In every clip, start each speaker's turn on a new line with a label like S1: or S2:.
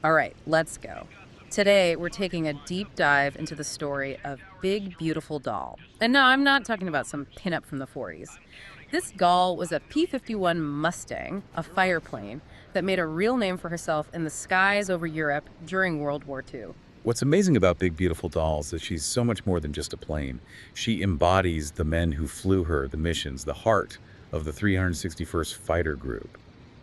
S1: All right, let's go. Today, we're taking a deep dive into the story of Big Beautiful Doll. And no, I'm not talking about some pinup from the 40s. This doll was a P-51 Mustang, a fireplane, that made a real name for herself in the skies over Europe during World War II.
S2: What's amazing about Big Beautiful Doll is that she's so much more than just a plane. She embodies the men who flew her, the missions, the heart of the 361st Fighter Group.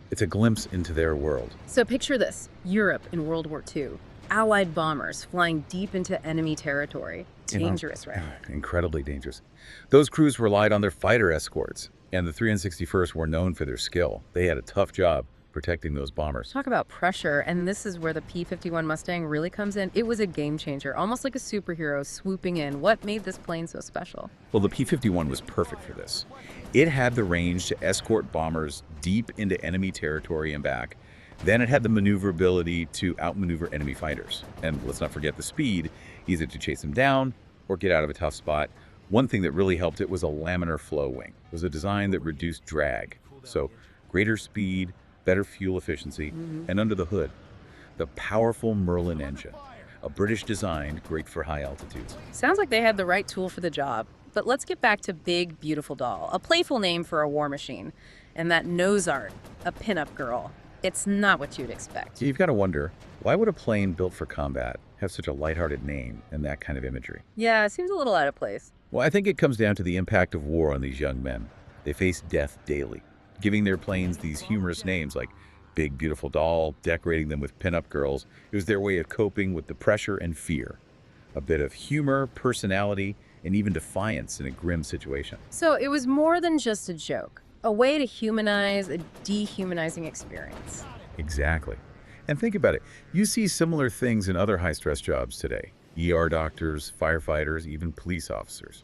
S2: It's a glimpse into their world.
S1: So picture this, Europe in World War II. Allied bombers flying deep into enemy territory.
S2: You know,
S1: Dangerous, right?
S2: incredibly dangerous. Those crews relied on their fighter escorts, and the 361st were known for their skill. They had a tough job protecting those bombers.
S1: Talk about pressure, and this is where the P-51 Mustang really comes in. It was a game changer, almost like a superhero swooping in. What made this plane so special?
S2: Well, the P-51 was perfect for this. It had the range to escort bombers deep into enemy territory and back. Then it had the maneuverability to outmaneuver enemy fighters. And let's not forget the speed, either to chase them down or get out of a tough spot. One thing that really helped it was a laminar flow wing. It was a design that reduced drag. So greater speed, better fuel efficiency, and under the hood, the powerful Merlin engine. A British design, great for high altitudes.
S1: Sounds like they had the right tool for the job. But let's get back to Big Beautiful Doll, a playful name for a war machine. And that nose art, a pinup girl. It's not what you'd expect.
S2: You've got to wonder, why would a plane built for combat have such a lighthearted name and that kind of imagery?
S1: Yeah, it seems a little out of place.
S2: Well, I think it comes down to the impact of war on these young men. They face death daily, giving their planes these humorous names like Big Beautiful Doll, decorating them with pinup girls. It was their way of coping with the pressure and fear. A bit of humor, personality, and even defiance in a grim situation.
S1: So it was more than just a joke, a way to humanize a dehumanizing experience.
S2: Exactly. And think about it. You see similar things in other high-stress jobs today. ER doctors, firefighters, even police officers.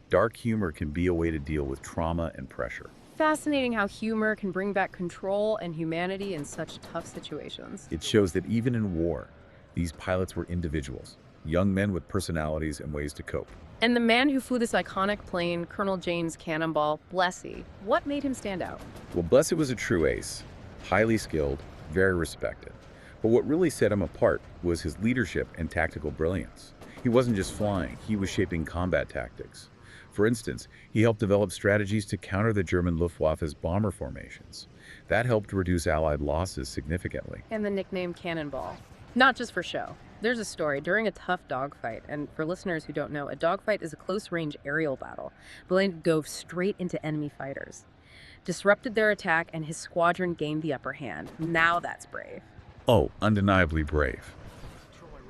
S2: Dark humor can be a way to deal with trauma and pressure.
S1: Fascinating how humor can bring back control and humanity in such tough situations.
S2: It shows that even in war, these pilots were individuals, young men with personalities and ways to cope.
S1: And the man who flew this iconic plane, Colonel James Cannonball, Blesse, what made him stand out?
S2: Well, Blesse was a true ace, highly skilled, very respected. But what really set him apart was his leadership and tactical brilliance. He wasn't just flying, he was shaping combat tactics. For instance, he helped develop strategies to counter the German Luftwaffe's bomber formations. That helped reduce Allied losses significantly.
S1: And the nickname Cannonball. Not just for show. There's a story during a tough dogfight, and for listeners who don't know, a dogfight is a close-range aerial battle. Blaine dove straight into enemy fighters, disrupted their attack, and his squadron gained the upper hand. Now that's brave.
S2: Oh, undeniably brave.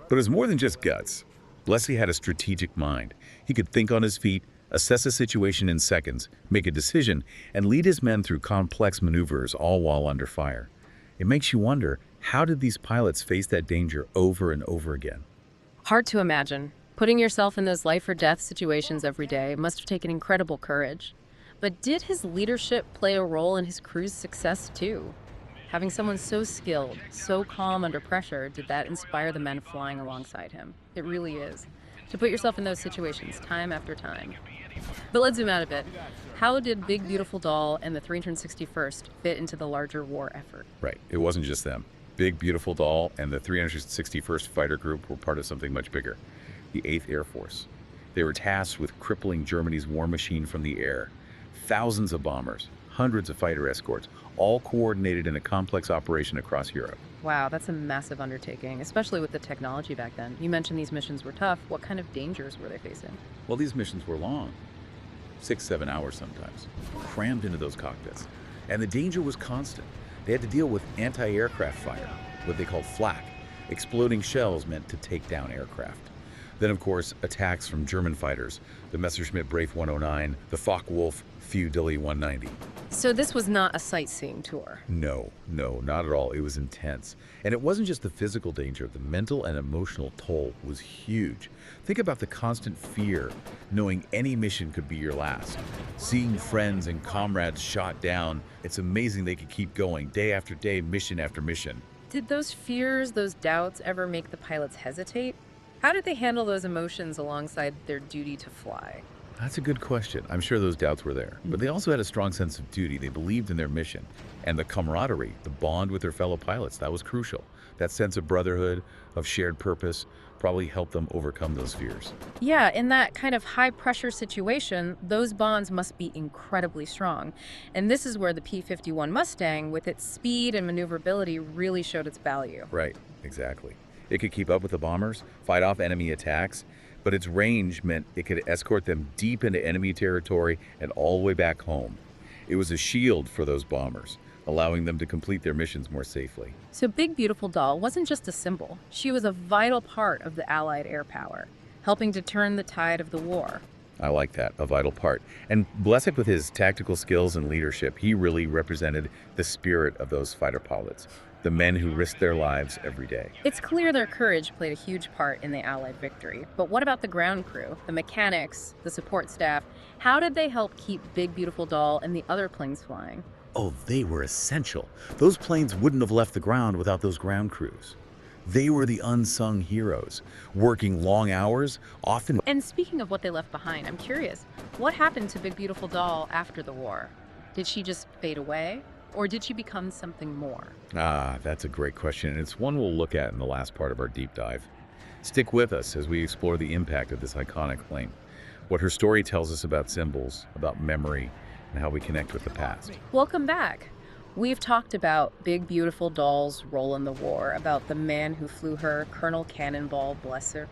S2: But it was more than just guts. Blesse had a strategic mind. He could think on his feet, assess a situation in seconds, make a decision, and lead his men through complex maneuvers, all while under fire. It makes you wonder, how did these pilots face that danger over and over again?
S1: Hard to imagine. Putting yourself in those life-or-death situations every day must have taken incredible courage. But did his leadership play a role in his crew's success too? Having someone so skilled, so calm under pressure, did that inspire the men flying alongside him? It really is. To put yourself in those situations time after time. But let's zoom out a bit. How did Big Beautiful Doll and the 361st fit into the larger war effort?
S2: Right, it wasn't just them. Big Beautiful Doll and the 361st Fighter Group were part of something much bigger, the 8th Air Force. They were tasked with crippling Germany's war machine from the air. Thousands of bombers, hundreds of fighter escorts, all coordinated in a complex operation across Europe.
S1: Wow, that's a massive undertaking, especially with the technology back then. You mentioned these missions were tough. What kind of dangers were they facing?
S2: Well, these missions were long, 6-7 hours sometimes, crammed into those cockpits. And the danger was constant. They had to deal with anti-aircraft fire, what they called flak, exploding shells meant to take down aircraft. Then, of course, attacks from German fighters, the Messerschmitt Brave 109, the Focke-Wulf Fuedeli 190.
S1: So this was not a sightseeing tour.
S2: No, not at all. It was intense. And it wasn't just the physical danger, the mental and emotional toll was huge. Think about the constant fear, knowing any mission could be your last. Seeing friends and comrades shot down, it's amazing they could keep going day after day, mission after mission.
S1: Did those fears, those doubts ever make the pilots hesitate? How did they handle those emotions alongside their duty to fly?
S2: That's a good question. I'm sure those doubts were there. But they also had a strong sense of duty. They believed in their mission. And the camaraderie, the bond with their fellow pilots, that was crucial. That sense of brotherhood, of shared purpose, probably helped them overcome those fears.
S1: Yeah, in that kind of high pressure situation, those bonds must be incredibly strong. And this is where the P-51 Mustang, with its speed and maneuverability, really showed its value.
S2: Right, exactly. It could keep up with the bombers, fight off enemy attacks, but its range meant it could escort them deep into enemy territory and all the way back home. It was a shield for those bombers, allowing them to complete their missions more safely.
S1: So Big Beautiful Doll wasn't just a symbol. She was a vital part of the Allied air power, helping to turn the tide of the war.
S2: I like that, a vital part. And Blesse, with his tactical skills and leadership, he really represented the spirit of those fighter pilots, the men who risked their lives every day.
S1: It's clear their courage played a huge part in the Allied victory. But what about the ground crew, the mechanics, the support staff? How did they help keep Big Beautiful Doll and the other planes flying?
S2: Oh, they were essential. Those planes wouldn't have left the ground without those ground crews. They were the unsung heroes, working long hours, often.
S1: And speaking of what they left behind, I'm curious, what happened to Big Beautiful Doll after the war? Did she just fade away? Or did she become something more?
S2: Ah, that's a great question, and it's one we'll look at in the last part of our deep dive. Stick with us as we explore the impact of this iconic plane, what her story tells us about symbols, about memory, and how we connect with the past.
S1: Welcome back. We've talked about Big Beautiful Doll's role in the war, about the man who flew her, Colonel Cannonball, Blesse.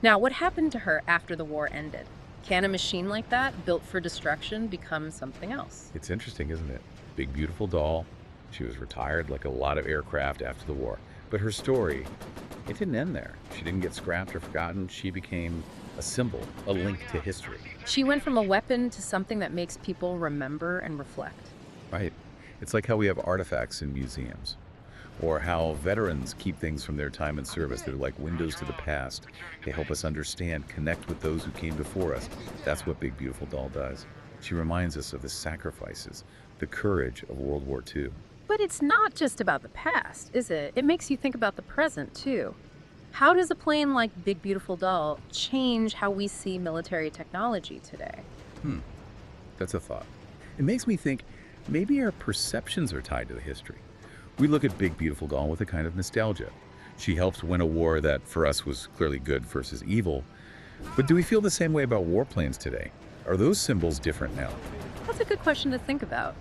S1: Now, what happened to her after the war ended? Can a machine like that, built for destruction, become something else?
S2: It's interesting, isn't it? Big Beautiful Doll. She was retired like a lot of aircraft after the war. But her story, it didn't end there. She didn't get scrapped or forgotten. She became a symbol, a link to history.
S1: She went from a weapon to something that makes people remember and reflect.
S2: Right. It's like how we have artifacts in museums, or how veterans keep things from their time in service. They're like windows to the past. They help us understand, connect with those who came before us. That's what Big Beautiful Doll does. She reminds us of the sacrifices, the courage of World War II.
S1: But it's not just about the past, is it? It makes you think about the present, too. How does a plane like Big Beautiful Doll change how we see military technology today?
S2: That's a thought. It makes me think maybe our perceptions are tied to the history. We look at Big Beautiful Doll with a kind of nostalgia. She helped win a war that for us was clearly good versus evil. But do we feel the same way about warplanes today? Are those symbols different now?
S1: That's a good question to think about.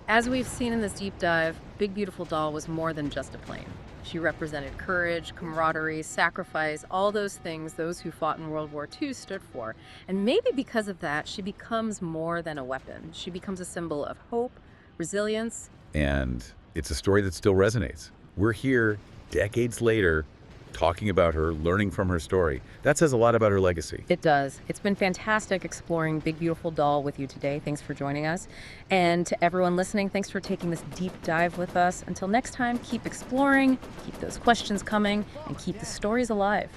S1: As we've seen in this deep dive, Big Beautiful Doll was more than just a plane. She represented courage, camaraderie, sacrifice, all those things those who fought in World War II stood for. And maybe because of that, she becomes more than a weapon. She becomes a symbol of hope, resilience.
S2: And it's a story that still resonates. We're here decades later talking about her, learning from her story. That says a lot about her legacy.
S1: It does. It's been fantastic exploring Big Beautiful Doll with you today. Thanks for joining us. And to everyone listening, thanks for taking this deep dive with us. Until next time, keep exploring, keep those questions coming, and keep the stories alive.